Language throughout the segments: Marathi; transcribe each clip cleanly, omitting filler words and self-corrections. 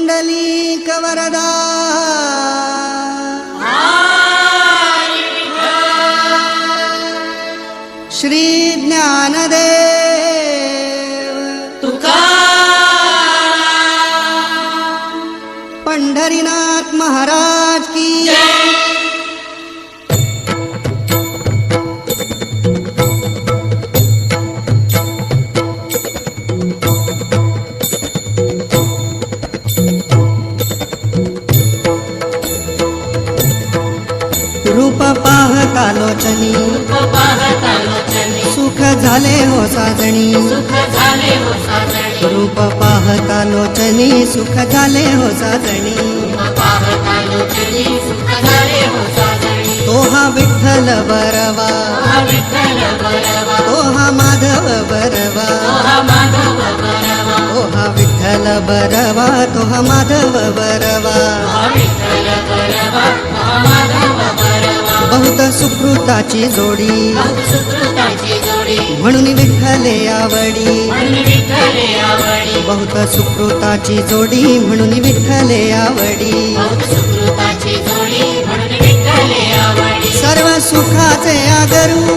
पुंडलिक वरदा श्री ज्ञानदेव तुकाराम पंढरीनाथ महाराज की रूप पाहता लोचनी सुख झाले हो साजणी रूप पाहता लोचनी सुख झाले हो साजणी तो हा विठ्ठल बरवा तो हा माधव बरवा तो हा विठ्ठल बरवा तो हा माधव बरवा बहुत सुकृताची जोडी म्हणून विठ्ठले आवडी बहुत सुकृताची जोडी म्हणून विठ्ठले आवडी सर्व सुखाचे आगरू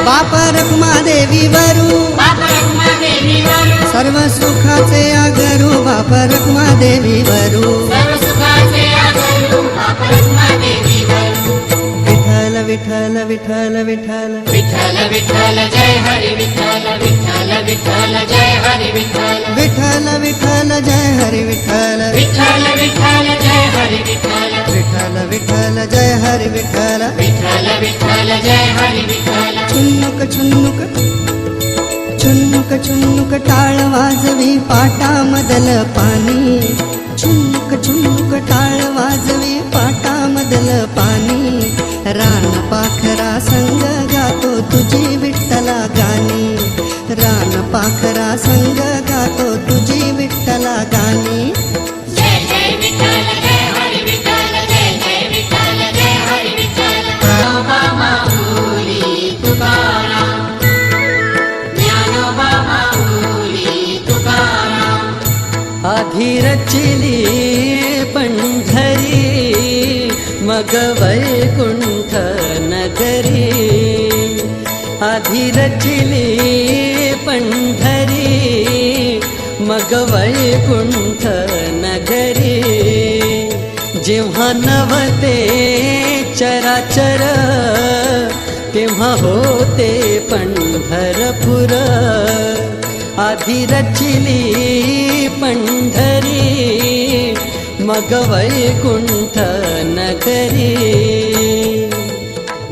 बाप रखुमादेवी वरू सर्व सुखाचे आगरू बाप रखुमादेवी वरू विठ्ठल विठ्ठल विठ्ठल विठ्ठल विठ्ठल जय हरी विठ्ठल विठ्ठल विठ्ठल जय हरी विठ्ठल विठ्ठल विठ्ठल जय हरी विठ्ठल विठ्ठल विठ्ठल जय हरी विठ्ठल विठ्ठल विठ्ठल जय हरी विठ्ठल विठ्ठल विठ्ठल जय हरी विठ्ठल छुन्नुक छुन्नुक छुन्नुक छुन्नुक टाळ वाजवी पाटामधल पाणी छुन्नुक छुन्नुक टाळ वाजवी पाटामधल पाणी रान पाखरा संग गातो तुझी विठ्ठला गाणी रान पाखरा संग गातो तुझी विठ्ठला गाणी जय जय विठ्ठल जय हरी विठ्ठल जय जय विठ्ठल जय हरी विठ्ठल ज्ञानोबा माऊली तुकाराम ज्ञानोबा माऊली तुकाराम आधी रचिली पंढरी मग वैकुंठ नगरी आधी रचिली पंढरी मग वैकुंठ नगरी जेव्हा नवते चराचर तेव्हा होते पंढरपूर आधी रचिली पंढरी मग वैकुंठ नगरी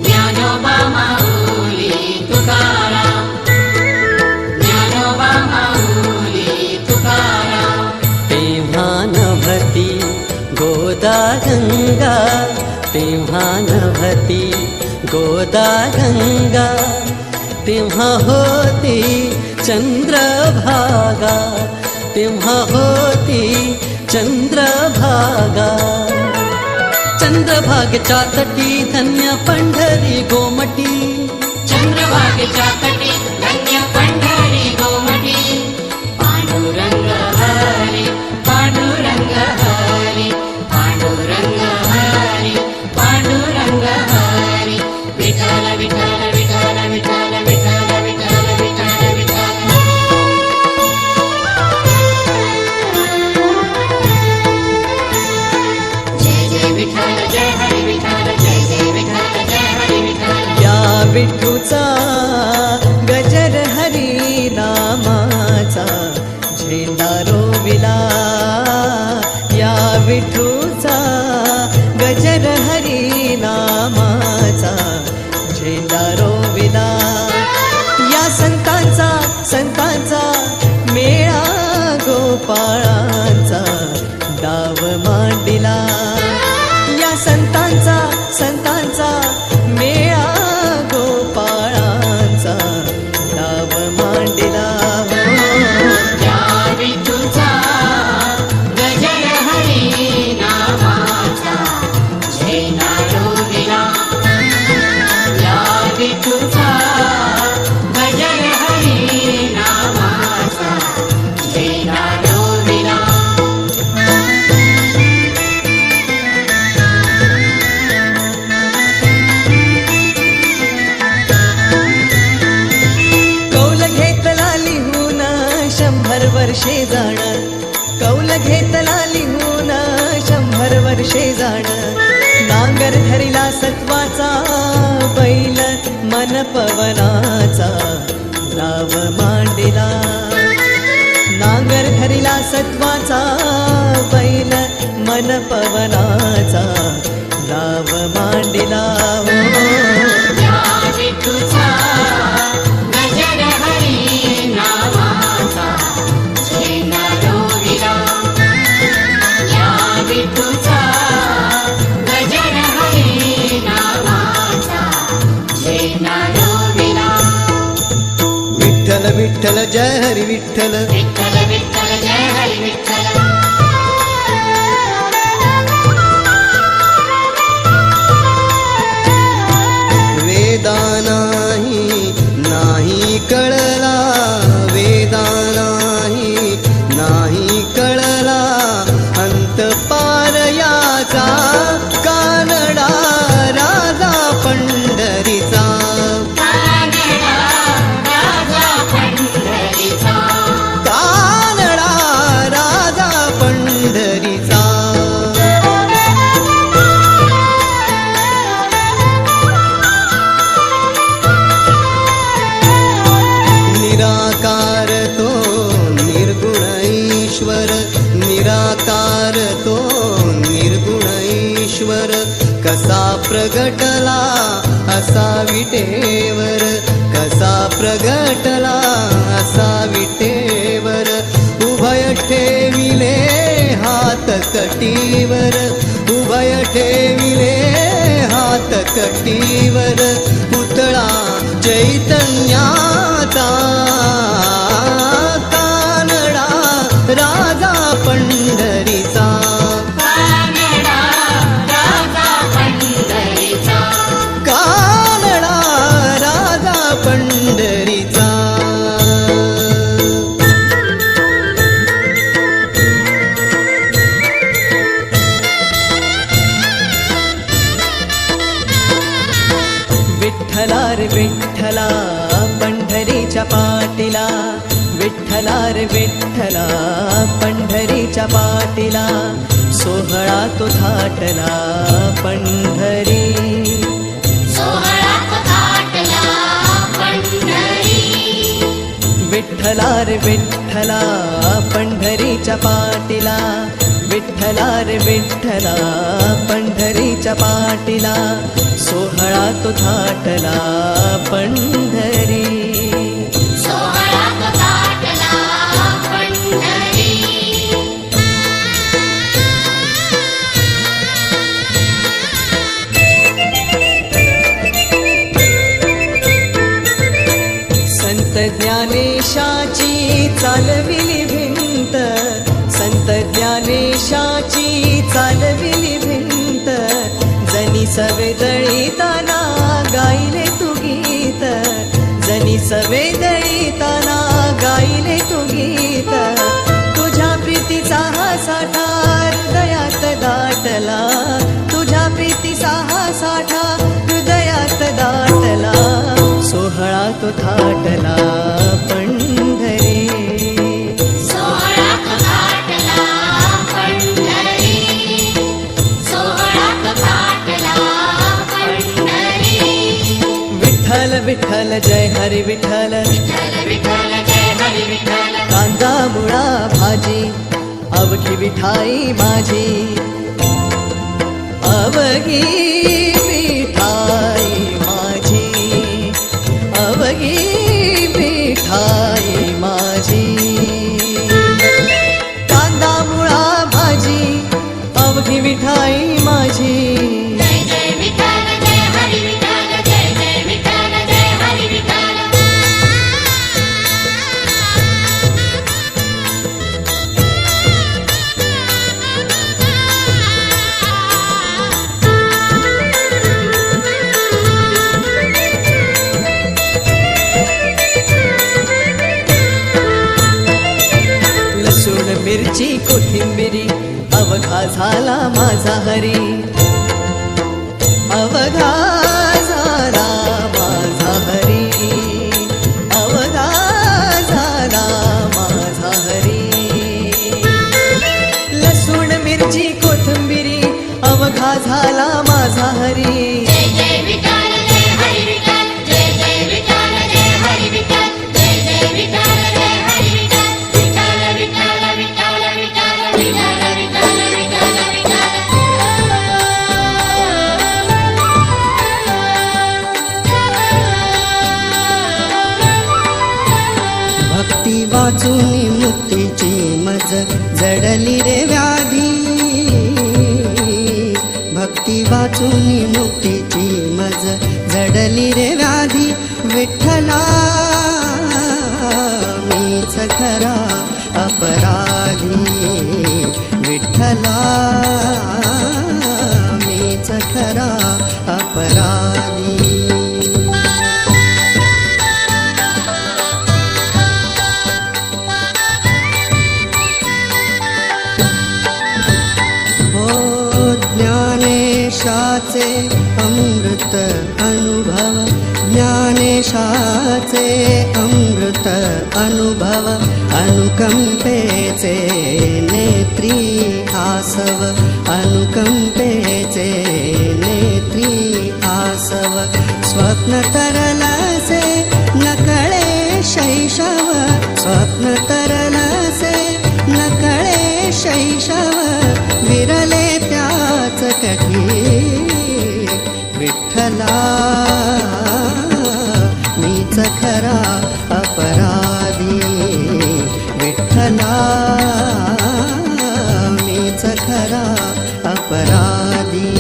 ज्ञानोबा माऊली तुकाराम ज्ञानोबा माऊली तुकाराम तेव्हा नभती गोदा गंगा तेव्हा नभती गोदा गंगा तेव्हा होती चंद्रभागा तेव्हा होती चंद्रभागा चंद्रभागेच्या तटी धन्य पंढरी गोमटी चंद्रभागेच्या तटी धन्य पंढरी गोमटी पांडुरंग हरी पांडुरंग हरी पांडुरंग हरी पांडुरंग हरी विठ्ठल विठ्ठल विठ्ठल विठ्ठल विठ्ठल विठ्ठल विठ्ठल विठ्ठल विठ्ठल जय हरी विठ्ठल जय जय विठ्ठल जय हरी विठ्ठल या विठूचा गजर हरी नामाचा झेंडा रोविला या विठूचा गजर हरी नामाचा झेंडा रोविला या संतांचा मेळा गोपाळांचा डाव मांडिला या संतांचा मेळा गोपाळांचा डाव मांडिला या विठूचा गजर हरी नाम जाण कौल घेतला लिहून 100 वर्षे जाण नांगर धरिला सत्वाचा बैल मन पवनाचा नाव मांडिला नांगर धरिला सत्वाचा बैल मन पवनाचा नाव मांडिला हो या विठूचा गजर हरी नावाचा झेंडा रोविला या विठूचा गजर हरी नावाचा झेंडा रोविला विठ्ठल विठ्ठल जय हरी विठ्ठल विठ्ठल विठ्ठल जय हरी विठ्ठल वेदा नाही कळला वेदा नाही कळला अंत पार याचा कानडा राजा पंढरीचा कानडा राजा पंढरीचा कानडा राजा पंढरीचा निराकार तो निर्गुण ईश्वर निराकार तो निर्गुण ईश्वर कसा प्रगटला असा विटेवर कसा प्रगटला असा विटेवर उभय ठेविले हात कटीवर उभय ठेविले हात कटीवर पुतळा चैतन्याचा कानडा राजा पंढरीचा कानडा राजा पंढरीचा कानडा राजा पंढरीचा विठ्ठला रे विठ्ठला पंढरीच्या पाटीला विठ्ठला रे विठ्ठला पंढरीच्या पाटीला सोहळा तो थाटला पंढरी सोहळा तो थाटला पंढरी विठ्ठला रे विठ्ठला पंढरीच्या पाटीला विठ्ठला रे विठ्ठला पंढरीच्या पाटीला सोहळा तो थाटला पंढरी सोहळा तो थाटला पंढरी संत ज्ञानेशाची चालविली भिंत संत ज्ञानेशाची चालविली भिंत जनी सवेदळीताना गायले तू गीत जनी सवेदळीताना गायले तू गीत तुझ्या प्रीतीचा हा साठा हृदयात दाटला तुझ्या प्रीतीचा हा साठा हृदयात दाटला सोहळा तो थाटला पंढरी सोहळा तो थाटला पंढरी सोहळा तो थाटला पंढरी विठ्ठल विठ्ठल जय हरी विठ्ठल विठ्ठल विठ्ठल जय हरी विठ्ठल कांदा मुळा भाजी अवघी विठाई माझी अवघी विठाई माझी अवघी विठाई माझी कांदा मुळा भाजी अवघी विठाई माझी जय जय विठ्ठल जय हरी विठ्ठल जय जय विठ्ठल जय हरी विठ्ठल लसूण मिरची कोथिंबिरी अवघा झाला माझा हरी अवघा झाला माझा हरी अवघा झाला माझा हरी झाला माझा हरी. जय जय विठ्ठल जय हरी विठ्ठल जय जय विठ्ठल जय हरी विठ्ठल जय जय विठ्ठल जय हरी विठ्ठल विठ्ठल विठ्ठल विठ्ठल विठ्ठल विठ्ठल विठ्ठल विठ्ठल भक्ती वाचून मुक्तीची मज जडली रे व्याधी. भक्ती वाचून मुक्तीची मज जडली रे व्याधी. विठ्ठला मीच खरा अपराधी. विठ्ठला मीच खरा अपराधी. ज्ञानेशाचे अमृत अनुभव. ज्ञानेशाचे अमृत अनुभव. अनुकंपेचे नेत्री आसव. अनुकंपेचे नेत्री आसव. स्वप्न तरलसे नकळे शैशव. स्वप्न तरलसे नकळे शैशव. विरले त्याच कठी. विठ्ठला मीच खरा अपराधी. विठ्ठला मीच खरा अपराधी.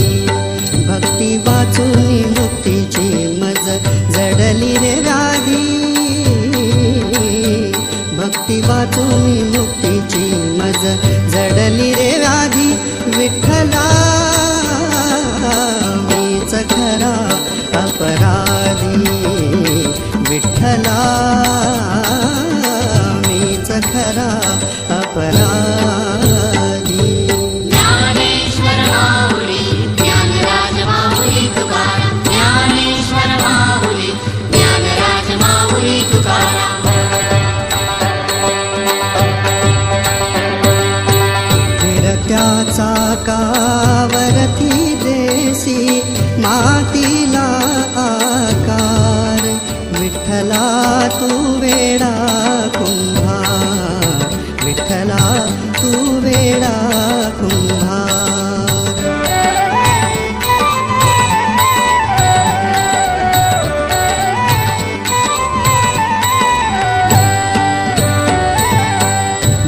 भक्ती वाचून मुक्तीची मज जडली रे व्याधी. भक्ती वाचून मुक्तीची मज जडली रे व्याधी. विठ्ठला मीच खरा अपराधी. विठ्ठला मीच खरा अपराधी. ज्ञानेश्वर माऊली ज्ञानराज माऊली तुकाराम. ज्ञानेश्वर माऊली ज्ञानराज माऊली तुकाराम. फिरत्याचा कावरती देसी मातीला आकार. विठ्ठला तू वेडा कुंभार. विठ्ठला तू वेडा कुंभार.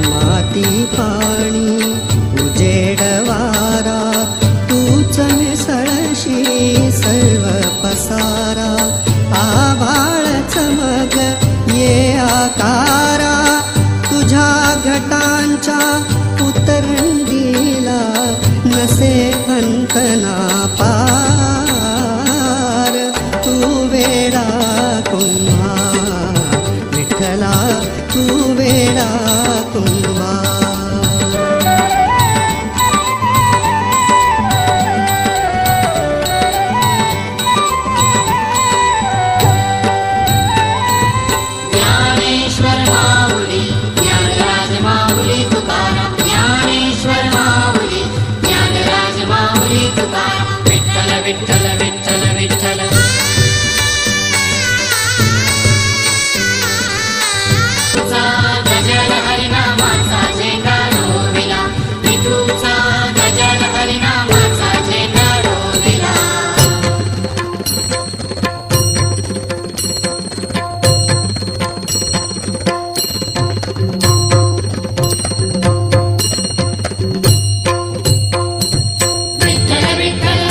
माती पाणी उजेडवारा. तूच मिसळशी सर्व पसारा. आभाळ चमक ये आकारा. तुझ्या घटांच्या उतरंडीला नसे अंतना पार. तू वेडा कुंभार. विठ्ठला तू वेडा कुंभार. ज्ञानेश्वर माऊली ज्ञानराज माऊली तुकाराम. ज्ञानेश्वर माऊली ज्ञानराज माऊली तुकाराम. विठ्ठल विठ्ठल विठ्ठल विठ्ठल तुझा गजर हरिनामाचा झेंडा रोविला. विठूचा गजर हरिनामाचा झेंडा रोविला. विठ्ठल विठ्ठल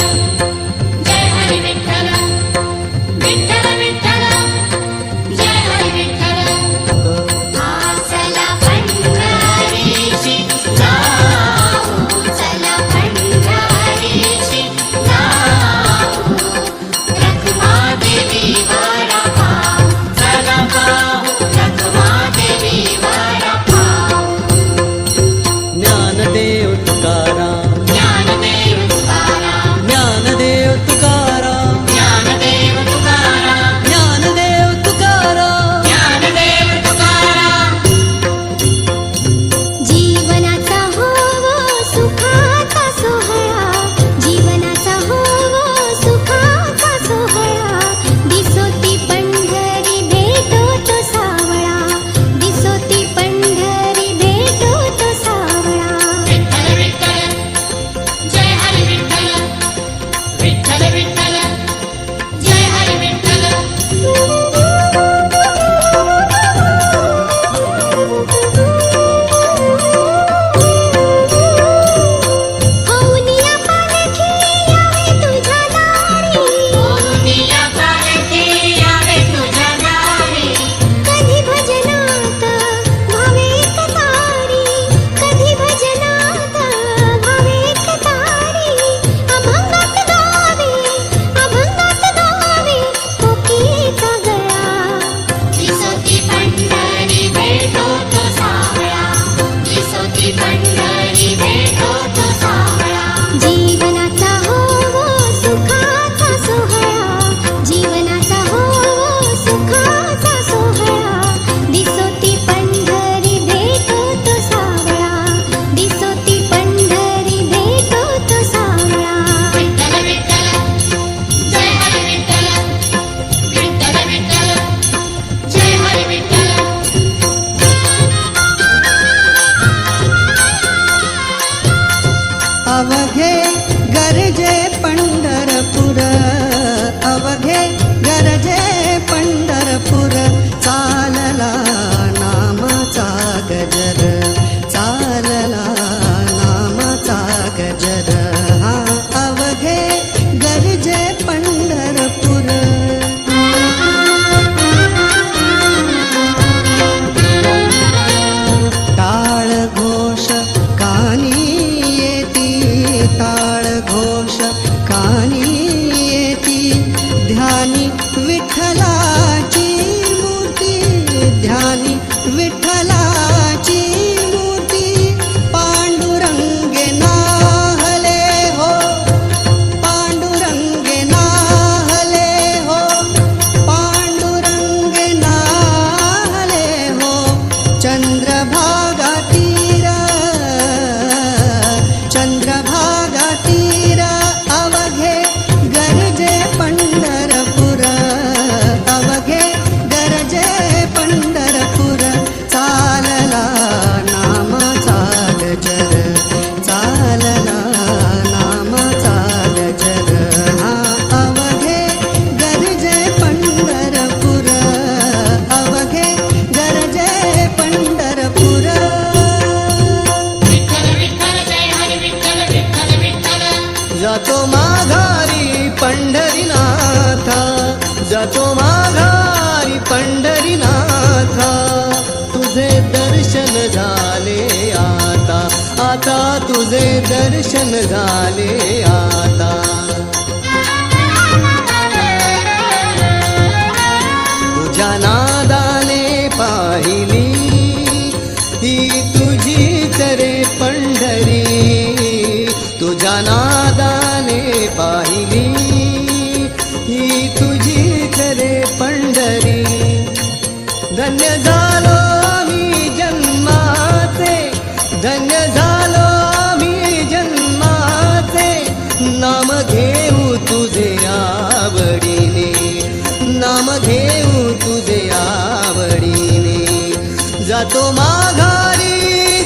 स्तुती पंढरी भेटो तो सावळा जीवनाचा होवो सुखाचा सोहळा जीवनाचा होवो सुखाचा सोहळा दिसो ती पंढरी भेटो तो सावळा दिसो ती पंढरी भेटो तो सावळा विठ्ठल विठ्ठल जय हरी विठ्ठल विठ्ठल विठ्ठल जय हरी विठ्ठल अवघे गरजे पंढरपूर अवघे गरजे पंढरपूर चालला नामाचा गजर चालला नामाचा गजर हा अवघे गरजे पंढरपूर टाळ घोष कानी येती टाळ घोष कानी येती ध्यानी विठ्ठलाची मूर्ती ध्यानी विठ्ठलाची मूर्ती पांडुरंगे नाहले हो पांडुरंगे नाहले हो पांडुरंगे नाहले हो चंद्रभागा तीर चंद्रभागा तीर अवघे गरजे पंढरपूर अवघे गरजे पंढरपूर चालला नामाचा गजर चालला नामाचा गजर हा अवघे गरजे पंढरपूर अवघे गरजे पंढरपूर विठ्ठल विठ्ठल जय हरी विठ्ठल विठ्ठल विठ्ठल जातो माघारी पंढरीनाथा जातो माघारी पंढरीनाथा तुझे दर्शन झाले आता आता तुझे दर्शन झाले आता तुझ्या नादाने पाहिली ही तुझीच रे पंढरी तुझ्या नादाने पाहिली ही तुझीच रे पंढरी धन्य झालो मी जन्माचे धन्य झालो मी जन्माचे नाम घेऊ तुझे आवडीने नाम घेऊ तुझे आवडीने जातो माघारी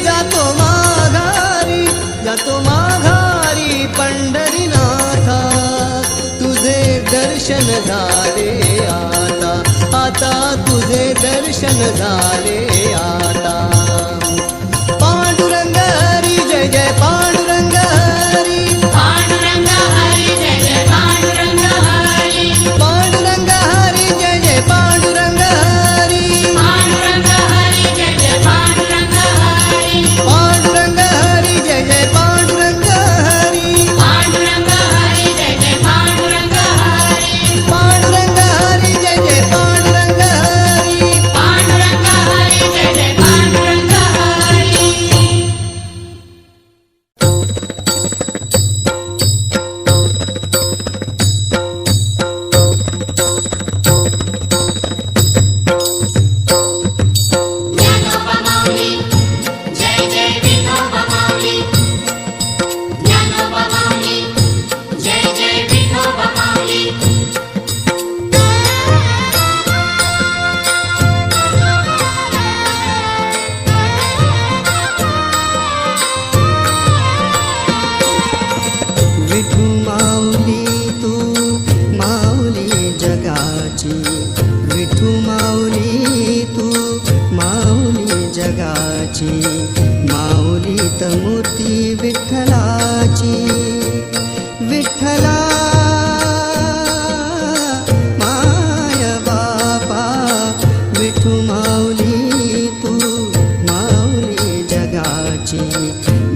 जातो माघारी जातो माघारी पंढरीनाथा तुझे दर्शन झाले आता आता तुझे दर्शन झाले आता पांडुरंग हरी जय जय पांडुरंग हरी पांडुरंग हरी जय जय पांडुरंग हरी पांडुरंग हरी जय जय पांडुरंग हरी पांडुरंग हरी जय जय पांडुरंग हरी पांडुरंग हरी जय जय पांडुरंग हरी पांडुरंग हरी जय जय पांडुरंग हरी पांडुरंग हरी जय जय पांडुरंग हरी पांडुरंग हरी जय जय पांडुरंग हरी ज्ञानोबा माऊली जय जय विठोबा माऊली ज्ञानोबा माऊली जय जय विठोबा माऊली विठू माऊली तू माऊली जगाची विठू माऊली तू माऊली जगाची माऊलीत मूर्ती विठ्ठलाची विठ्ठला माय बापा विठू माऊली तू माऊली जगाची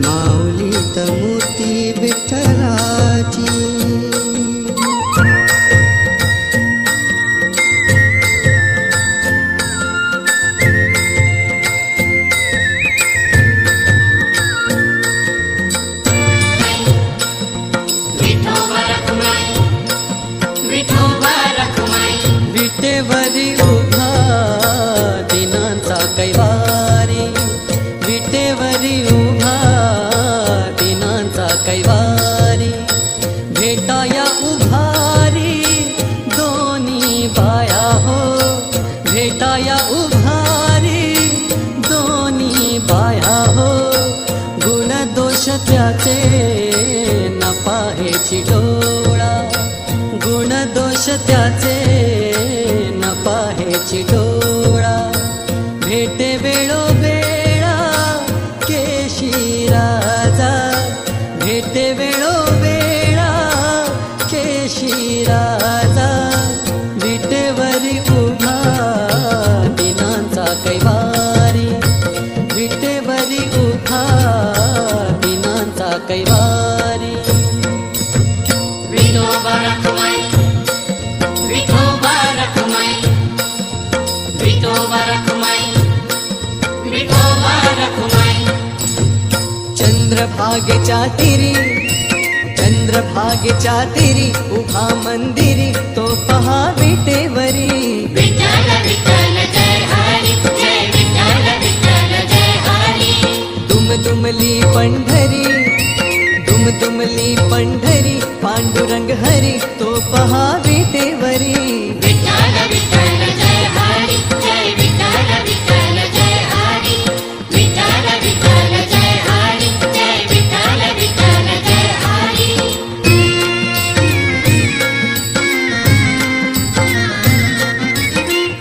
माऊलीत मूर्ती विठ्ठलाची दोष त्याचे न पाहेची डोळा, गुण दोष त्याचे न पाहेची डोळा, भेटे वेळोवेळा केशी राजा, भेटे वेळोवेळा केशी राजा, विटेवरी उभा दिनांचा कैवारी, विटेवरी उभा दिनांचा कैवारी. विठोबा रखुमाई, विठोबा रखुमाई, विठोबा रखुमाई, विठोबा रखुमाई. चंद्रभागेच्या तिरी, चंद्रभागेच्या तिरी उभा मंदिरी, तो पहा विटेवरी. विठ्ठल विठ्ठल जय हरी, जय विठ्ठल विठ्ठल जय हरी. दुमदुमली पंढरी, दुमदुमली पंढरी, पांडुरंग हरी, तो पहा विटेवरी. विठ्ठल विठ्ठल जय हरी, जय विठ्ठल विठ्ठल जय हरी. विठ्ठल विठ्ठल जय हरी, जय विठ्ठल विठ्ठल जय हरी.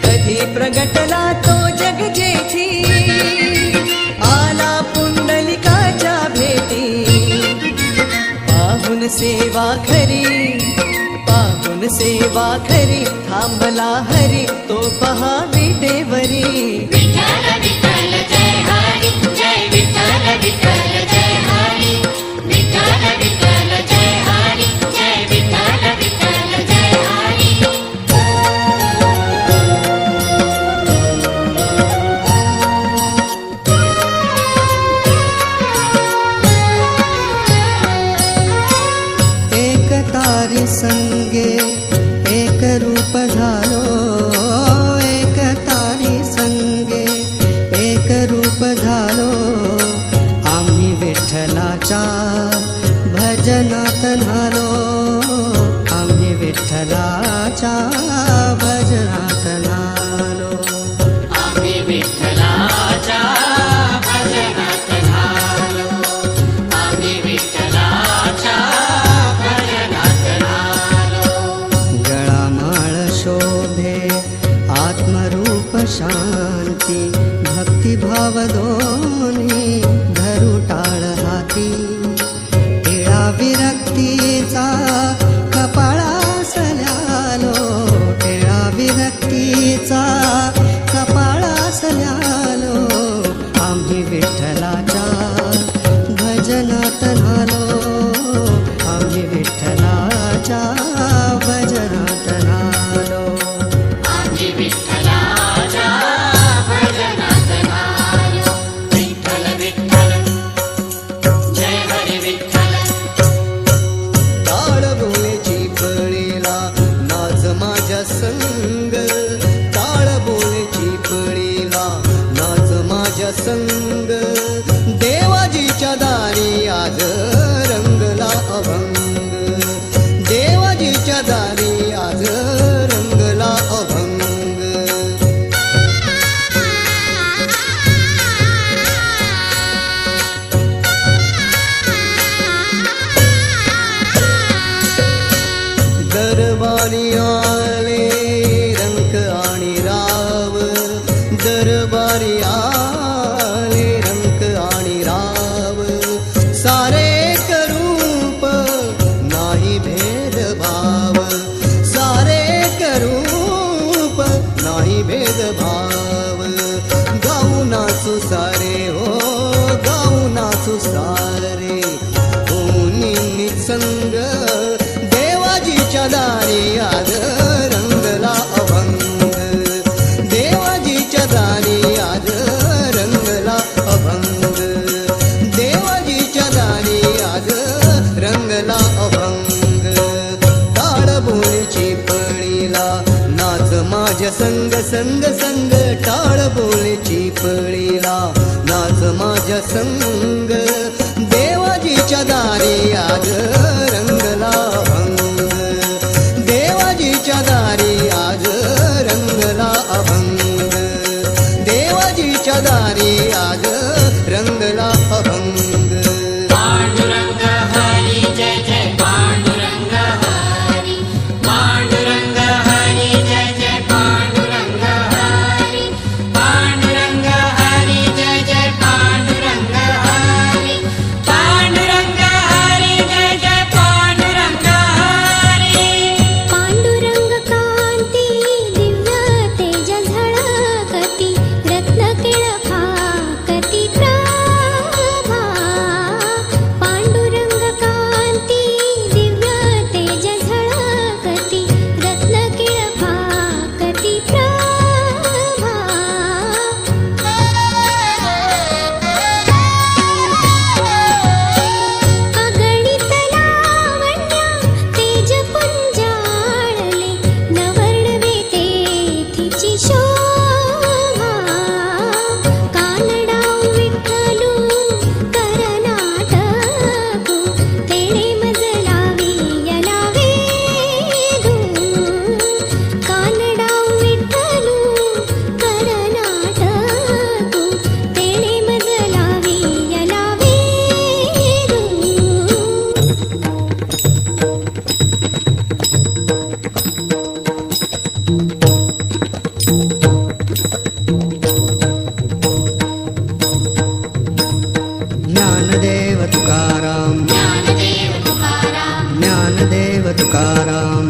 कधी प्रगटला तो जग जेठी, आला पुंडलिकाच्या भेटी, पाहून सेवा खरी, पाहून सेवा खरी, थांबला हरी, तो पहा विटेवरी. विठ्ठल विठ्ठल जय हरी, जय विठ्ठल विठ्ठल जय हरी. विठ्ठल विठ्ठल जय हरी, जय विठ्ठल विठ्ठल जय हरी. एक तारी संगे एक रूप झालो, एक तारी संगे एक रूप झालो, आम्ही विठ्ठलाच्या भजनात न्हालो, आम्ही विठ्ठलाच्या भजनात न्हालो. आम्ही विठ्ठलाच्या भजनात झालो, आम्ही विठ्ठलाच्या भजनात झालो. गळामाळ शोभे आत्मरूप शांती, भक्तिभाव दोन्ही धरू टाळ हाती, टिळा विरक्तीचा कपाळास ल्यालो, टिळा विरक्तीचा कपाळास ल्यालो, आम्ही विठ्ठलाच्या भजनात न्हालो, आम्ही विठ्ठलाच्या भजनात न्हालो. आम्ही विठ्ठलाच्या भजनात झालो. विठ्ठल विठ्ठल जय हरी विठ्ठल. टाळ बोलेची पळीला नाच माझ्या संग, टाळ बोलेची पळीला नाच माझ्या संग, देवाजीच्या दारी आज रंगला अभंग, देवाजीच्या दारी आज रंगला अभंग. दरबारी आले रंक आणि राव, दरबारी आले रंक आणि राव, सारे एक रूप नाही भेदभाव, सारे एक रूप नाही भेदभाव. गाऊ नाचू सारे हो, गाऊ नाचू सारे, कोणी निसंग, देवाजीच्या दारी आज रंगला अभंग, देवाजीच्या दारी आज रंगला अभंग, देवाजीच्या दारी आज रंगला अभंग. टाळ बोलेची पळीला नाच माझ्या संग, संग संग, टाळ बोलेची पळीला नाच माझ्या संग, देवाजीच्या दारी आज रंगला अभंग, देवाजीच्या दारी आज रंगला अभंग, देवाजीच्या दारी आज रंगला अभंग. ज्ञानदेव तुकाराम ज्ञानदेव तुकाराम ज्ञानदेव तुकाराम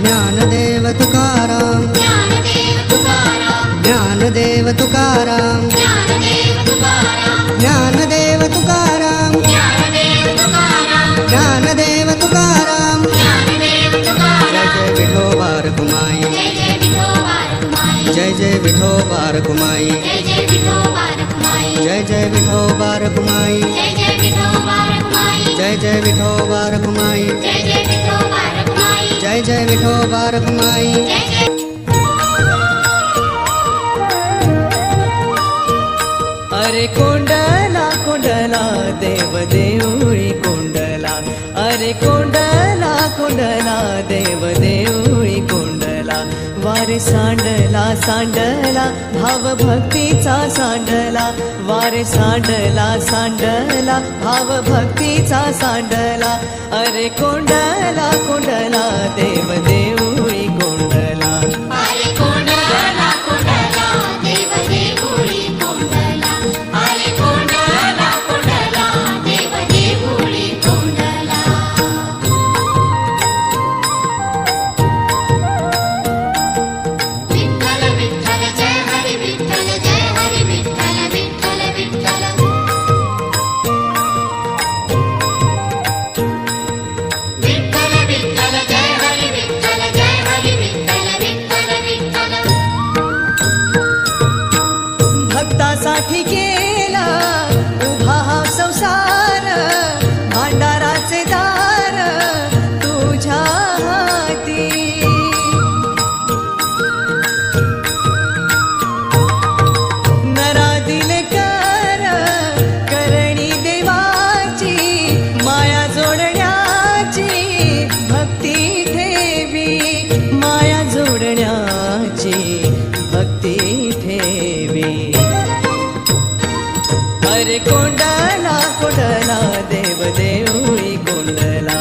ज्ञानदेव तुकाराम ज्ञानदेव तुकाराम ज्ञानदेव तुकाराम ज्ञानदेव तुकाराम ज्ञानदेव तुकाराम ज्ञानदेव तुकाराम ज्ञानदेव तुकाराम ज्ञानदेव तुकाराम जय जय विठोबा रखुमाई जय जय विठोबा रखुमाई जय जय विठोबा रखुमाई जय जय विठोबा रखुमाई जय जय विठोबा रखुमाई जय जय विठोबा रखुमाई जय जय विठोबा रखुमाई जय जय विठोबा रखुमाई जय जय अरे कोंडला कोंडला देव देऊळी कोंडला अरे कोंडला कोंडला देव देऊळी कोंडला वारे सांडला सांडला भाव भक्तीचा सांडला वारे सांडला सांडला भाव भक्तीचा सांडला अरे कोंडला कोंडला देव देऊळी कोंडला अरे कोंडला कोंडला देव देऊळी कोंडला अरे कोंडला कोंडला देव देऊळी कोंडला विठ्ठल विठ्ठल जय हरी विठ्ठल जय हरी विठ्ठल विठ्ठल विठ्ठल विठ्ठल विठ्ठल जय हरी विठ्ठल जय हरी विठ्ठल विठ्ठल विठ्ठल भक्तासाठी केला उभा हा संसार भांडाराचे दार तुझ्या हाती नरा दिले कर करणी देवाची माया जोडण्याची भक्ती ठेवी माया जोडण्याची भक्ती ठेवी अरे कोंडला कोंडला देव देऊळी कोंडला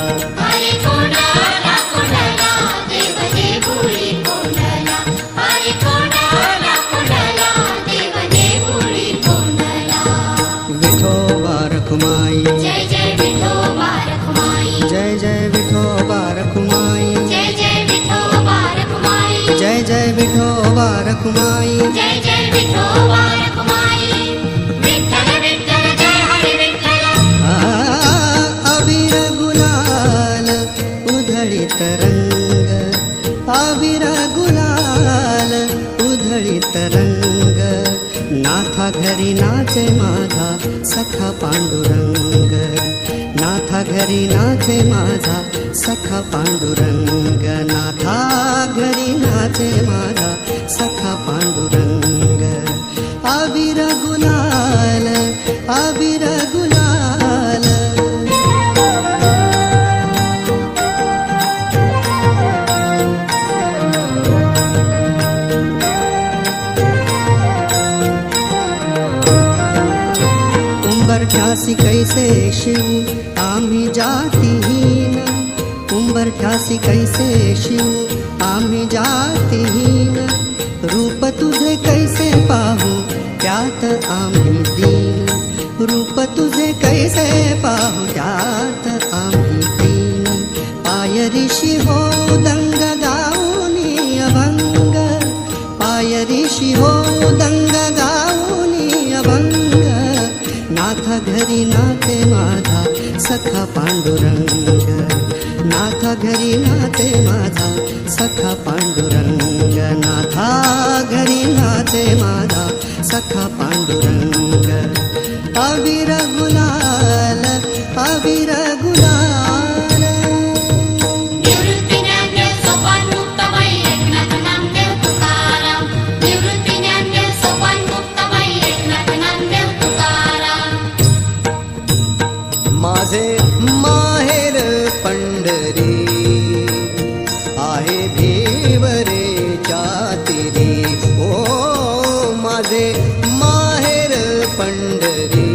अरे कोंडला कोंडला देव देऊळी कोंडला अरे कोंडला कोंडला देव देऊळी कोंडला विठोबा रखुमाई जय जय विठोबा रखुमाई जय जय विठोबा रखुमाई जय जय विठोबा रखुमाई जय जय विठोबा रखुमाई जय जय विठोबा रखुमाई विठ्ठल विठ्ठल जय हरी विठ्ठल अबीर गुलाल उधळीत रंग अबीर गुलाल उधळीत रंग नाथा घरी नाचे माझा सखा पांडुरंग नाथा घरी नाचे माझा सखा पांडुरंग नाथा घरी नाचे माझा सखा पांडुरंग अबीर गुलाल अबीर गुलाल उंबरठ्यासी कैसे शिव आम्ही जातीहीन उंबरठ्यासी कैसे शिव आम्ही जातीहीन रूप तुझे कैसे पाहू त्यात आम्ही दीन रूप तुझे कैसे पाहू त्यात आम्ही दीन पायरीशी हो दंग गाऊनी अभंग पायरीशी हो दंग गाऊनी अभंग नाथ घरी नाचे माझा सखा पांडुरंग नाथा घरी नाचे माझा सखा पांडुरंग नाथा घरी नाचे माझा सखा पांडुरंग अबीर गुलाल अबीर गुलाल निवृत्ती ज्ञानदेव सोपान मुक्ताबाई एकनाथ नामदेव तुकाराम निवृत्ती ज्ञानदेव सोपान मुक्ताबाई एकनाथ नामदेव तुकाराम माझे माहेर पंढरी आहे भिवरेच्या तिरी ओ माझे माहेर पंढरी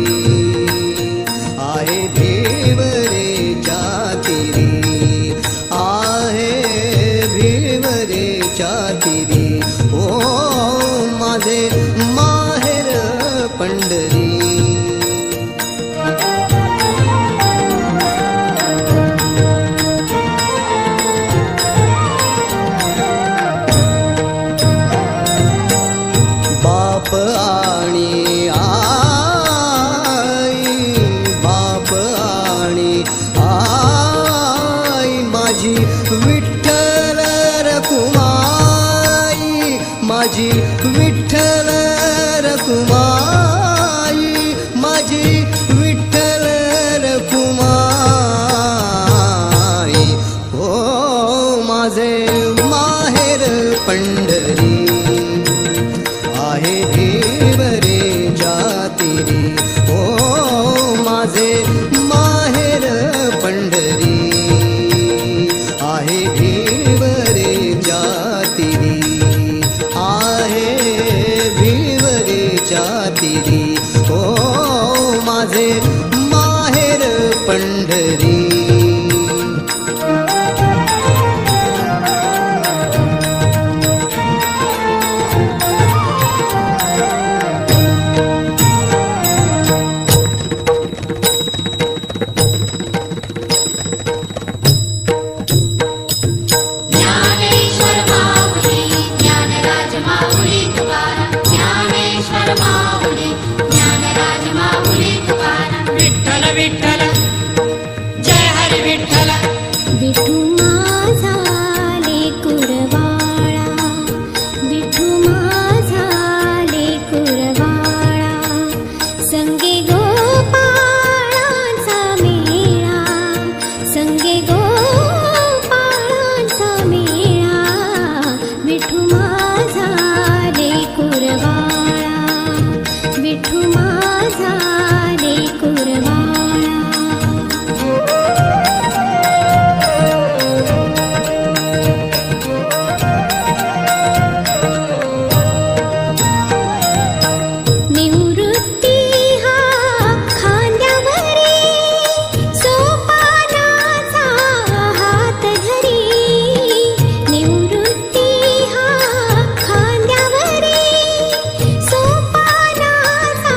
तुझे माहेर पंढरी. ज्ञानेश्वर माऊली ज्ञानराज माऊली तुकाराम ज्ञानेश्वर माऊली ज्ञानराज माऊली तुकाराम विठ्ठल विठ्ठल जय हरी विठ्ठल विठू माझा लेकुरवाळा विठू माझा लेकुरवाळा संगे गोपाळांचा मेळा संगे गोपाळांचा मेळा विठू माझा लेकुरवाळा विठू माझा लेकुरवाळा. निवृत्ती हा खांद्यावरी सोपानाचा हात धरी निवृत्ती हा खांद्यावरी सोपानाचा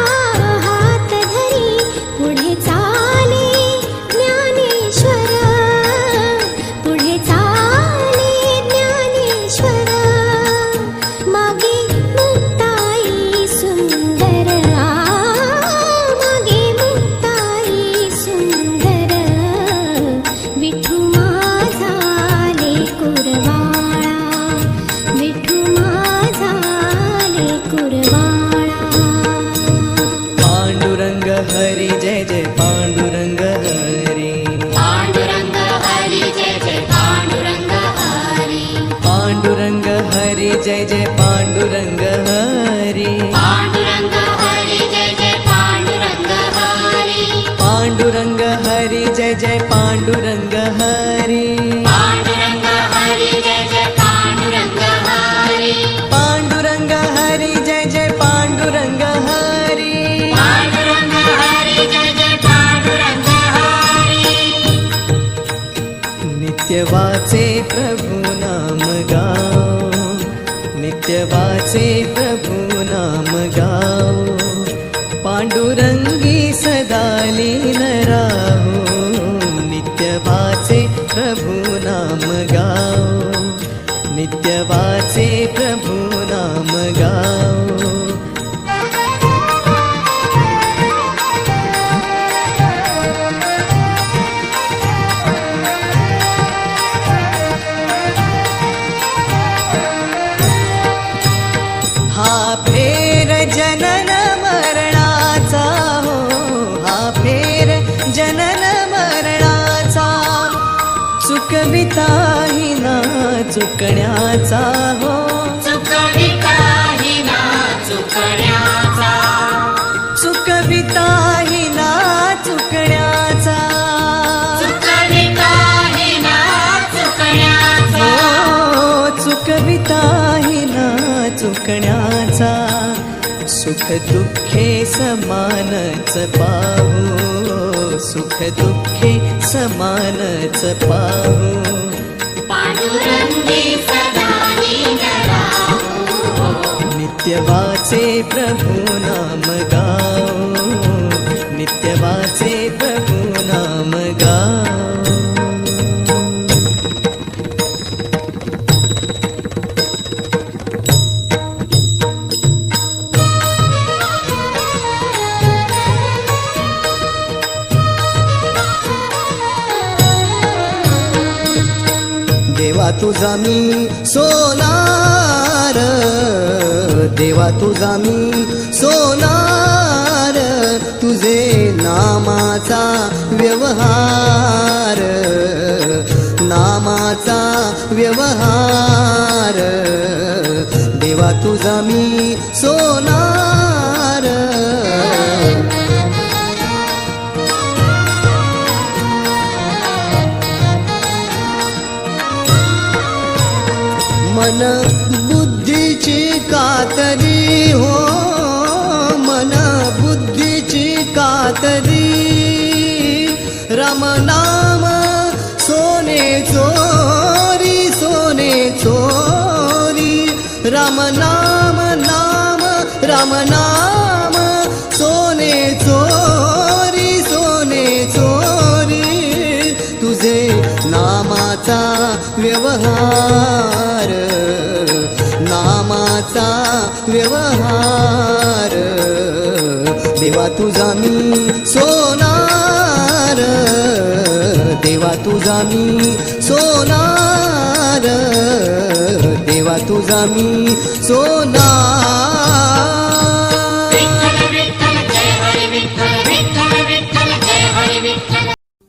हात धरी पुढे चाले ज्ञानेश्वर पुढे चाले ज्ञानेश्वर मागे मुक्ताई सुंदर मागे मुक्ताई सुंदर विठू माझा लेकुरवाळा विठू माझा लेकुरवाळा. पांडुरंग हरी जय जय पांडुरंग हरी. पांडुरंग हरी जय जय पांडुरंग हरी पांडुरंग हरी जय जय पांडुरंग हरी. पांडुरंग हरी जय जय पांडुरंग हरी पांडुरंग हरी जय जय पांडुरंग हरी. पांडुरंग हरी जय जय पांडुरंग हरी पांडुरंग हरी जय जय पांडुरंग हरी. पांडुरंग हरी जय जय पांडुरंग हरी नित्य वाचे प्रभु नाम गाओ नित्य वाचे प्रभु नाम गाओ पांडुरंगी सदा लीन राहो. नित्य वाचे प्रभु नाम गाओ नित्य वाचे प्रभु नाम गाओ. हा फेर जनन मरणाचा हो हा फेर जनन मरणाचा चुकविताही ना चुकण्याचा हो. चुकविताही ना चुकण्याचा चुकविताही ना चुकण्याचा चुकविताही ना चुकण्याचा हो चुकविताही ना चुकण्याचा. सुख दुःखे समानच पाहू सुख दुःखे समानच पाहू. पांडुरंगी सदा लीन राहू नित्य वाचे प्रभु नाम गाओ नित्य वाचे प्रभु नाम गाओ. देवा तुझा मी सोनार देवा तुझा मी सोनार तुझे नामाचा व्यवहार नामाचा व्यवहार देवा तुझा मी सोनार. मन बुद्धीची कातरी हो मन बुद्धीची कातरी हातरी राम नाम सोने चोरी सोने चोरी राम नाम नाम राम नाम सोने चोरी सोने चोरी तुझे नामाचा व्यवहार नामाचा व्यवहार देवा तुझा मी सोनार देवा तुझा मी सोनार देवा तुझा मी सोनार